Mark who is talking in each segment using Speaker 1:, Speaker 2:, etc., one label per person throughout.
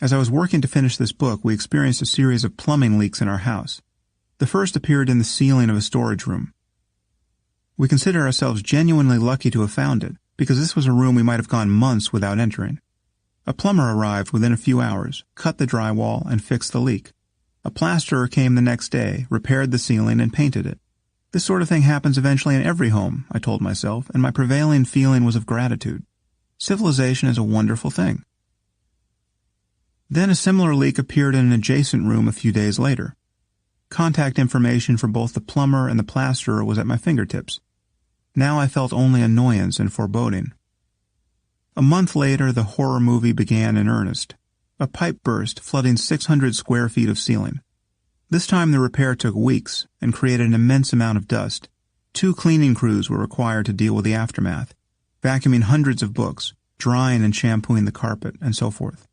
Speaker 1: As I was working to finish this book, we experienced a series of plumbing leaks in our house. The first appeared in the ceiling of a storage room. We consider ourselves genuinely lucky to have found it, because this was a room we might have gone months without entering. A plumber arrived within a few hours, cut the drywall, and fixed the leak. A plasterer came the next day, repaired the ceiling, and painted it. This sort of thing happens eventually in every home, I told myself, and my prevailing feeling was of gratitude. Civilization is a wonderful thing. Then a similar leak appeared in an adjacent room a few days later. Contact information for both the plumber and the plasterer was at my fingertips. Now I felt only annoyance and foreboding. A month later, the horror movie began in earnest. A pipe burst, flooding 600 square feet of ceiling. This time the repair took weeks and created an immense amount of dust. 2 cleaning crews were required to deal with the aftermath, vacuuming hundreds of books, drying and shampooing the carpet, and so forth.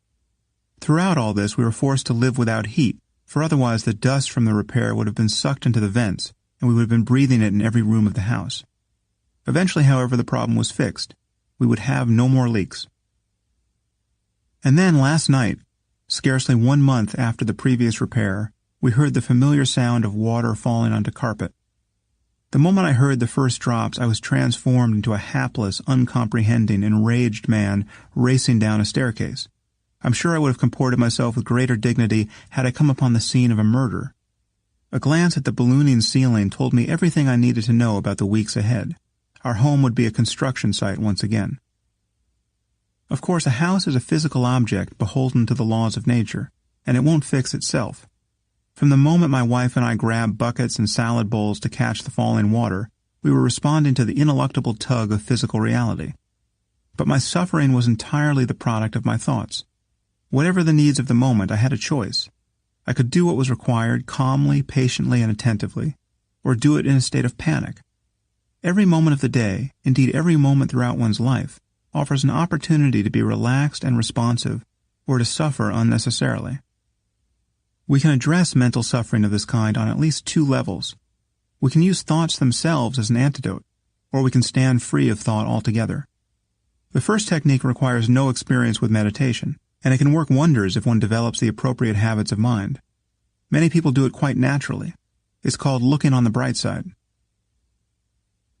Speaker 1: Throughout all this, we were forced to live without heat, for otherwise the dust from the repair would have been sucked into the vents, and we would have been breathing it in every room of the house. Eventually, however, the problem was fixed. We would have no more leaks. And then last night, scarcely 1 month after the previous repair, we heard the familiar sound of water falling onto carpet. The moment I heard the first drops, I was transformed into a hapless, uncomprehending, enraged man racing down a staircase. I'm sure I would have comported myself with greater dignity had I come upon the scene of a murder. A glance at the ballooning ceiling told me everything I needed to know about the weeks ahead. Our home would be a construction site once again. Of course, a house is a physical object beholden to the laws of nature, and it won't fix itself. From the moment my wife and I grabbed buckets and salad bowls to catch the falling water, we were responding to the ineluctable tug of physical reality. But my suffering was entirely the product of my thoughts. Whatever the needs of the moment, I had a choice. I could do what was required calmly, patiently, and attentively, or do it in a state of panic. Every moment of the day, indeed every moment throughout one's life, offers an opportunity to be relaxed and responsive, or to suffer unnecessarily. We can address mental suffering of this kind on at least 2 levels. We can use thoughts themselves as an antidote, or we can stand free of thought altogether. The first technique requires no experience with meditation, and it can work wonders if one develops the appropriate habits of mind. Many people do it quite naturally. It's called looking on the bright side.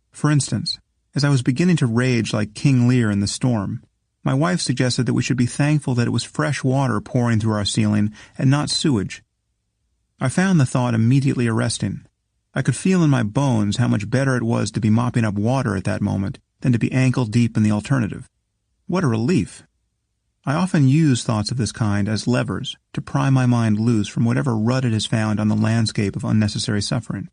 Speaker 1: For instance, as I was beginning to rage like King Lear in the storm, my wife suggested that we should be thankful that it was fresh water pouring through our ceiling and not sewage. I found the thought immediately arresting. I could feel in my bones how much better it was to be mopping up water at that moment than to be ankle deep in the alternative. What a relief! I often use thoughts of this kind as levers to pry my mind loose from whatever rut it has found on the landscape of unnecessary suffering.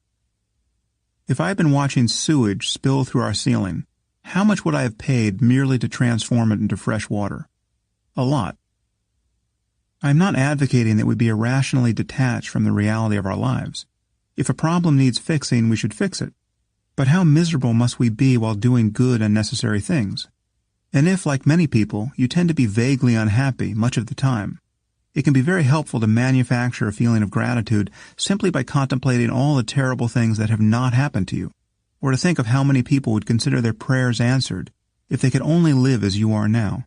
Speaker 1: If I had been watching sewage spill through our ceiling, how much would I have paid merely to transform it into fresh water? A lot. I am not advocating that we be irrationally detached from the reality of our lives. If a problem needs fixing, we should fix it. But how miserable must we be while doing good and necessary things? And if, like many people, you tend to be vaguely unhappy much of the time, it can be very helpful to manufacture a feeling of gratitude simply by contemplating all the terrible things that have not happened to you, or to think of how many people would consider their prayers answered if they could only live as you are now.